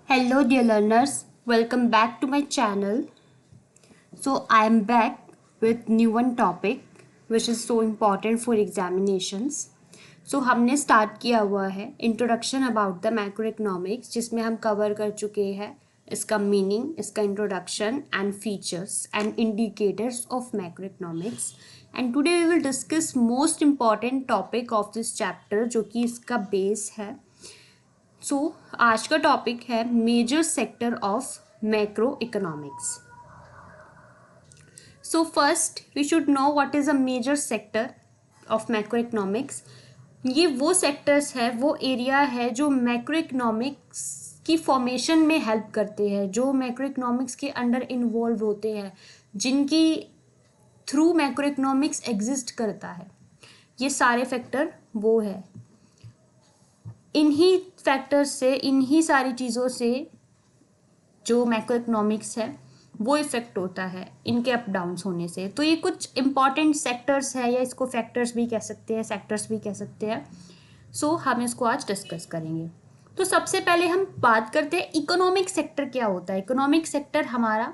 Hello, dear learners. Welcome back to my channel. So, I am back with new one topic which is so important for examinations. So, हमने start किया हुआ है introduction about the macro economics, जिसमें हम cover कर चुके हैं इसका मीनिंग, इसका introduction and features and indicators of macro economics. And today we will discuss most important topic of this chapter, जो कि इसका बेस है. आज का टॉपिक है major sector of macro economics. So first we should know what is a major sector of macro economics. ये वो sectors है, वो एरिया है जो मैक्रो इकोनॉमिक्स की फॉर्मेशन में हेल्प करते हैं, जो मैक्रो इकोनॉमिक्स के अंडर इन्वॉल्व होते हैं, जिनकी थ्रू मैक्रो इकोनॉमिक्स एग्जिस्ट करता है. ये सारे फैक्टर वो है. इन्हीं फैक्टर्स से, इन्हीं सारी चीज़ों से जो मैक्रो इकोनॉमिक्स है वो इफ़ेक्ट होता है इनके अप डाउन्स होने से. तो ये कुछ इम्पॉर्टेंट सेक्टर्स है, या इसको फैक्टर्स भी कह सकते हैं, सेक्टर्स भी कह सकते हैं. हम इसको आज डिस्कस करेंगे. तो सबसे पहले हम बात करते हैं इकोनॉमिक सेक्टर क्या होता है. इकोनॉमिक सेक्टर हमारा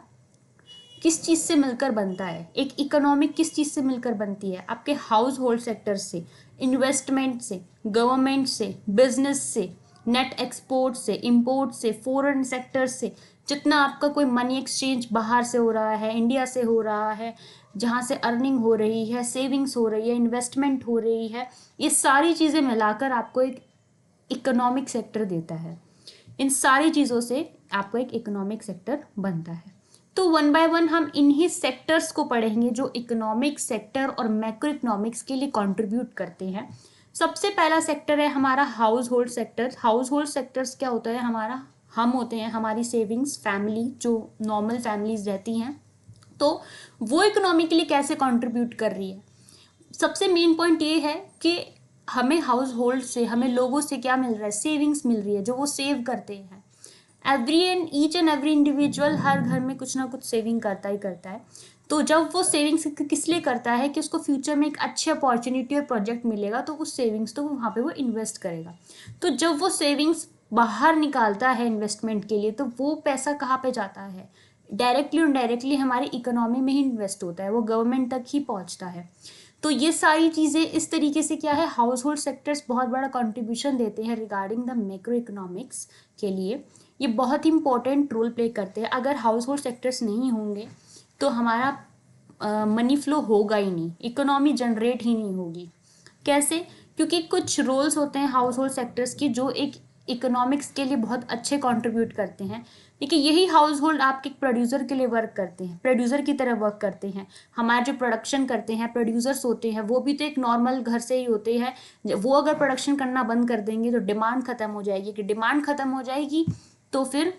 किस चीज़ से मिलकर बनता है. एक इकोनॉमिक किस चीज़ से मिलकर बनती है? आपके हाउस होल्ड सेक्टर से, इन्वेस्टमेंट से, गवर्नमेंट से, बिजनेस से, नेट एक्सपोर्ट से, इंपोर्ट से, फॉरेन सेक्टर से. जितना आपका कोई मनी एक्सचेंज बाहर से हो रहा है, इंडिया से हो रहा है, जहाँ से अर्निंग हो रही है, सेविंग्स हो रही है, इन्वेस्टमेंट हो रही है, ये सारी चीज़ें मिलाकर आपको एक इकोनॉमिक सेक्टर देता है. इन सारी चीज़ों से आपको एक इकोनॉमिक सेक्टर बनता है. तो वन बाय वन हम इन्हीं सेक्टर्स को पढ़ेंगे जो इकोनॉमिक सेक्टर और मैक्रो इकोनॉमिक्स के लिए कंट्रीब्यूट करते हैं. सबसे पहला सेक्टर है हमारा house hold sector. House hold sectors क्या होता है? हम होते हैं हमारी सेविंग्स, फैमिली, जो नॉर्मल फैमिलीज रहती हैं. तो वो इकोनॉमी के लिए कैसे कंट्रीब्यूट कर रही है? सबसे मेन पॉइंट ये है कि हमें हाउस होल्ड से, हमें लोगों से क्या मिल रहा है? सेविंग्स मिल रही है, जो वो सेव करते हैं. ईच एंड एवरी इंडिविजुअल हर घर में कुछ ना कुछ सेविंग करता ही करता है. तो जब वो सेविंग्स किस लिए करता है? कि उसको फ्यूचर में एक अच्छी अपॉर्चुनिटी और प्रोजेक्ट मिलेगा, तो उस सेविंग्स तो वहाँ पे वो इन्वेस्ट करेगा. तो जब वो सेविंग्स बाहर निकालता है इन्वेस्टमेंट के लिए, तो वो पैसा कहाँ पे जाता है? डायरेक्टली और इनडायरेक्टली हमारी इकोनॉमी में ही इन्वेस्ट होता है, वो गवर्नमेंट तक ही पहुँचता है. तो ये सारी चीज़ें इस तरीके से क्या है, हाउस होल्ड सेक्टर्स बहुत बड़ा कंट्रीब्यूशन देते हैं रिगार्डिंग द मैक्रो इकोनॉमिक्स के लिए. ये बहुत इंपॉर्टेंट रोल प्ले करते हैं. अगर हाउस होल्ड सेक्टर्स नहीं होंगे तो हमारा मनी फ्लो होगा ही नहीं, इकोनॉमी जनरेट ही नहीं होगी. कैसे? क्योंकि कुछ रोल्स होते हैं हाउस होल्ड सेक्टर्स की जो एक इकोनॉमिक्स के लिए बहुत अच्छे कंट्रीब्यूट करते हैं. देखिए, यही हाउस होल्ड आपके प्रोड्यूसर के लिए वर्क करते हैं, प्रोड्यूसर की तरह वर्क करते हैं. हमारे जो प्रोडक्शन करते हैं प्रोड्यूसर्स होते हैं, वो भी तो एक नॉर्मल घर से ही होते हैं. वो अगर प्रोडक्शन करना बंद कर देंगे तो डिमांड खत्म हो जाएगी. कि डिमांड खत्म हो जाएगी तो फिर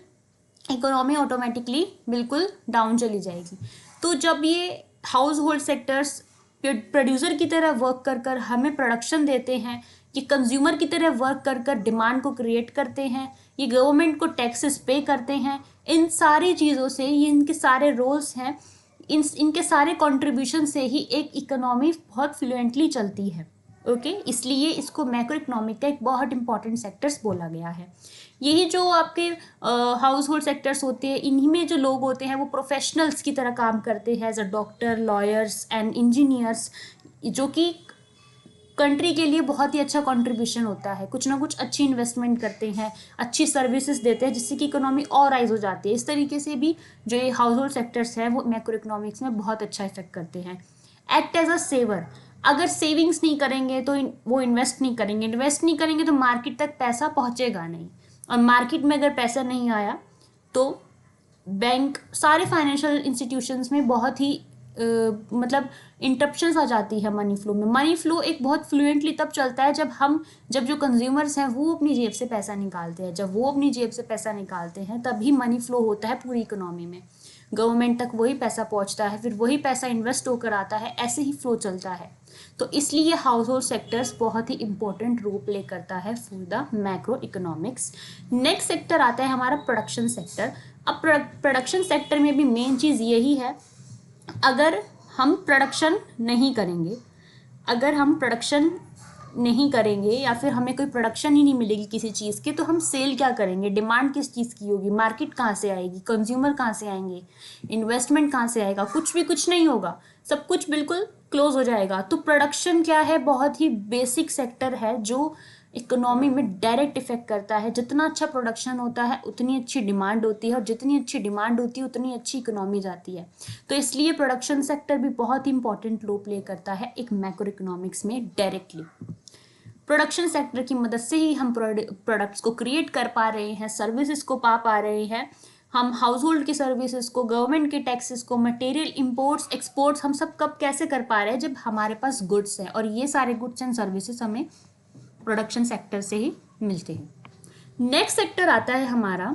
इकोनॉमी ऑटोमेटिकली बिल्कुल डाउन चली जाएगी. तो जब ये हाउस होल्ड सेक्टर्स प्रोड्यूसर की तरह वर्क कर कर हमें प्रोडक्शन देते हैं, ये कंज्यूमर की तरह वर्क कर कर डिमांड को क्रिएट करते हैं, ये गवर्नमेंट को टैक्सेस पे करते हैं, इन सारी चीज़ों से, ये इनके सारे रोल्स हैं, इनके सारे कंट्रीब्यूशन से ही एक इकोनॉमी बहुत फ्लुएंटली चलती है. ओके, इसलिए इसको मैक्रो इकोनॉमिक का एक बहुत इंपॉर्टेंट सेक्टर्स बोला गया है. यही जो आपके हाउस होल्ड सेक्टर्स होते हैं, इन्हीं में जो लोग होते हैं वो प्रोफेशनल्स की तरह काम करते हैं as a doctor, lawyers and engineers, जो कि कंट्री के लिए बहुत ही अच्छा कंट्रीब्यूशन होता है. कुछ ना कुछ अच्छी इन्वेस्टमेंट करते हैं, अच्छी सर्विसेज देते हैं, जिससे कि इकोनॉमी और राइज हो जाती है. इस तरीके से भी जो ये हाउस होल्ड सेक्टर्स हैं वो मैक्रो इकोनॉमिक्स में बहुत अच्छा इफेक्ट करते हैं. Act as a saver. अगर सेविंग्स नहीं करेंगे तो वो इन्वेस्ट नहीं करेंगे, इन्वेस्ट नहीं करेंगे तो मार्केट तक पैसा पहुंचेगा नहीं, और मार्केट में अगर पैसा नहीं आया तो बैंक, सारे फाइनेंशियल इंस्टीट्यूशंस में बहुत ही मतलब इंटरप्शंस आ जाती है मनी फ्लो में. मनी फ्लो एक बहुत फ्लुएंटली तब चलता है जब जो कंज्यूमर्स हैं वो अपनी जेब से पैसा निकालते हैं. जब वो अपनी जेब से पैसा निकालते हैं तभी मनी फ्लो होता है पूरी इकोनॉमी में. गवर्नमेंट तक वही पैसा पहुंचता है, फिर वही पैसा इन्वेस्ट होकर आता है, ऐसे ही फ्लो चलता है. तो इसलिए हाउस होल्ड सेक्टर्स बहुत ही इंपॉर्टेंट रोल प्ले करता है for the macro economics. Next sector आता है हमारा प्रोडक्शन सेक्टर. अब प्रोडक्शन सेक्टर में भी मेन चीज़ यही है, अगर हम प्रोडक्शन नहीं करेंगे, अगर हम प्रोडक्शन नहीं करेंगे या फिर हमें कोई प्रोडक्शन ही नहीं मिलेगी किसी चीज़ की, तो हम सेल क्या करेंगे? डिमांड किस चीज़ की होगी? मार्केट कहाँ से आएगी? कंज्यूमर कहाँ से आएंगे? इन्वेस्टमेंट कहाँ से आएगा? कुछ नहीं होगा, सब कुछ बिल्कुल क्लोज हो जाएगा। तो प्रोडक्शन क्या है? बहुत ही बेसिक सेक्टर है जो इकोनॉमी में डायरेक्ट इफेक्ट करता है। जितना अच्छा प्रोडक्शन होता है उतनी अच्छी डिमांड होती है, और जितनी अच्छी डिमांड होती है उतनी अच्छी इकोनॉमी जाती है। तो इसलिए प्रोडक्शन सेक्टर भी बहुत ही इंपॉर्टेंट रोल प्ले करता है एक मैक्रो इकोनॉमिक्स में डायरेक्टली। प्रोडक्शन सेक्टर की मदद से ही हम प्रोडक्ट्स को क्रिएट कर पा रहे हैं, सर्विसेज को पा रहे हैं। हम हाउस होल्ड की सर्विसेज को, गवर्नमेंट के टैक्सेस को, मटेरियल इंपोर्ट्स एक्सपोर्ट्स हम सब कब कैसे कर पा रहे हैं? जब हमारे पास गुड्स हैं, और ये सारे गुड्स एंड सर्विसेज हमें प्रोडक्शन सेक्टर से ही मिलते हैं। नेक्स्ट सेक्टर आता है हमारा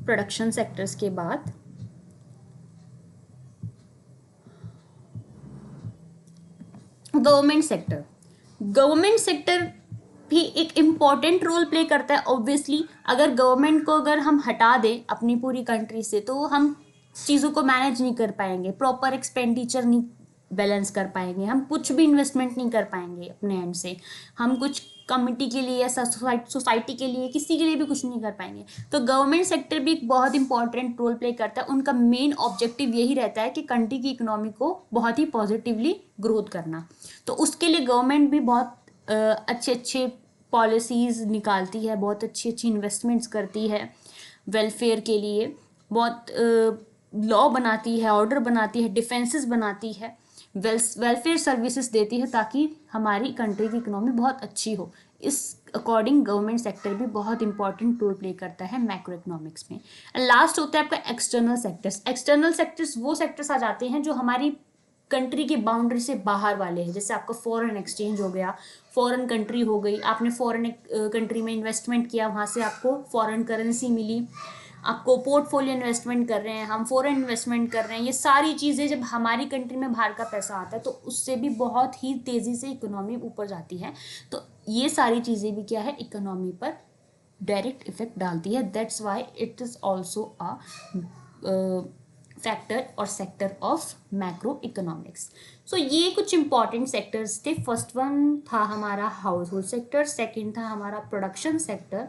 प्रोडक्शन सेक्टर्स के बाद गवर्नमेंट सेक्टर। गवर्नमेंट सेक्टर भी एक इम्पॉर्टेंट रोल प्ले करता है। ऑब्वियसली अगर गवर्नमेंट को अगर हम हटा दें अपनी पूरी कंट्री से, तो हम चीज़ों को मैनेज नहीं कर पाएंगे, प्रॉपर एक्सपेंडिचर नहीं बैलेंस कर पाएंगे, हम कुछ भी इन्वेस्टमेंट नहीं कर पाएंगे अपने एंड से, हम कुछ कमिटी के लिए या सोसाइटी के लिए, किसी के लिए भी कुछ नहीं कर पाएंगे। तो गवर्नमेंट सेक्टर भी एक बहुत इंपॉर्टेंट रोल प्ले करता है। उनका मेन ऑब्जेक्टिव यही रहता है कि कंट्री की इकोनॉमी को बहुत ही पॉजिटिवली ग्रोथ करना। तो उसके लिए गवर्नमेंट भी बहुत अच्छे पॉलिसीज़ निकालती है, बहुत अच्छी इन्वेस्टमेंट्स करती है वेलफेयर के लिए, बहुत लॉ बनाती है, ऑर्डर बनाती है, डिफेंसेस बनाती है, वेलफेयर सर्विसेज देती है, ताकि हमारी कंट्री की इकोनॉमी बहुत अच्छी हो। इस अकॉर्डिंग गवर्नमेंट सेक्टर भी बहुत इंपॉर्टेंट रोल प्ले करता है मैक्रो इकोनॉमिक्स में। लास्ट होता है आपका एक्सटर्नल सेक्टर्स। एक्सटर्नल सेक्टर्स वो सेक्टर्स आ जाते हैं जो हमारी कंट्री की बाउंड्री से बाहर वाले हैं। जैसे आपका फॉरेन एक्सचेंज हो गया, फॉरेन कंट्री हो गई, आपने फॉरेन कंट्री में इन्वेस्टमेंट किया, वहाँ से आपको फॉरेन करेंसी मिली, आपको पोर्टफोलियो इन्वेस्टमेंट कर रहे हैं, हम फॉरेन इन्वेस्टमेंट कर रहे हैं। ये सारी चीज़ें जब हमारी कंट्री में बाहर का पैसा आता है तो उससे भी बहुत ही तेज़ी से इकोनॉमी ऊपर जाती है। तो ये सारी चीज़ें भी क्या है, इकोनॉमी पर डायरेक्ट इफेक्ट डालती है। That's why it is also a factor और सेक्टर ऑफ मैक्रो इकोनॉमिक्स। सो ये कुछ इंपॉर्टेंट सेक्टर्स थे। फर्स्ट वन था हमारा हाउस होल्ड सेक्टर, सेकेंड था हमारा प्रोडक्शन सेक्टर,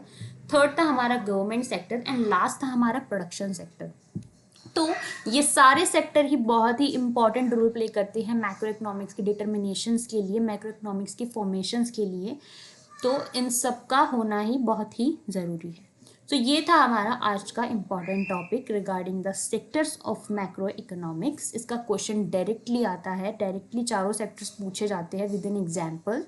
थर्ड था हमारा गवर्नमेंट सेक्टर, एंड लास्ट था हमारा प्रोडक्शन सेक्टर। तो ये सारे सेक्टर ही बहुत ही इंपॉर्टेंट रोल प्ले करते हैं मैक्रो इकोनॉमिक्स के डिटर्मिनेशंस के लिए, मैक्रो इकोनॉमिक्स के फॉर्मेशंस के लिए। तो इन सब का होना ही बहुत ही ज़रूरी है। तो ये था हमारा आज का important topic regarding the sectors of macro economics. इसका क्वेश्चन डायरेक्टली आता है, डायरेक्टली चारों सेक्टर्स पूछे जाते हैं विद इन एग्जाम्पल।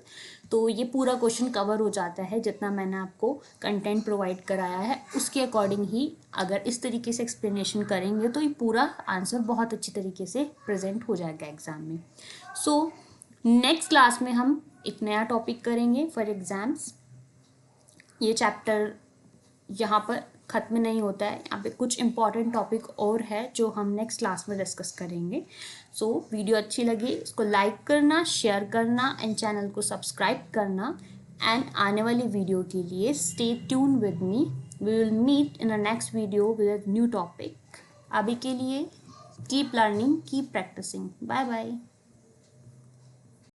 तो ये पूरा क्वेश्चन कवर हो जाता है जितना मैंने आपको कंटेंट प्रोवाइड कराया है उसके अकॉर्डिंग ही। अगर इस तरीके से एक्सप्लेनेशन करेंगे तो ये पूरा आंसर बहुत अच्छी तरीके से प्रेजेंट हो जाएगा एग्जाम में। सो नेक्स्ट क्लास में हम एक नया टॉपिक करेंगे फॉर एग्जाम्स। ये चैप्टर यहाँ पर ख़त्म नहीं होता है, यहाँ पे कुछ इंपॉर्टेंट टॉपिक और है जो हम नेक्स्ट क्लास में डिस्कस करेंगे। सो वीडियो अच्छी लगी इसको लाइक करना, शेयर करना एंड चैनल को सब्सक्राइब करना। एंड आने वाली वीडियो के लिए stay tune with me. We will meet in a next video with a new topic. अभी के लिए keep learning, keep practising. Bye bye.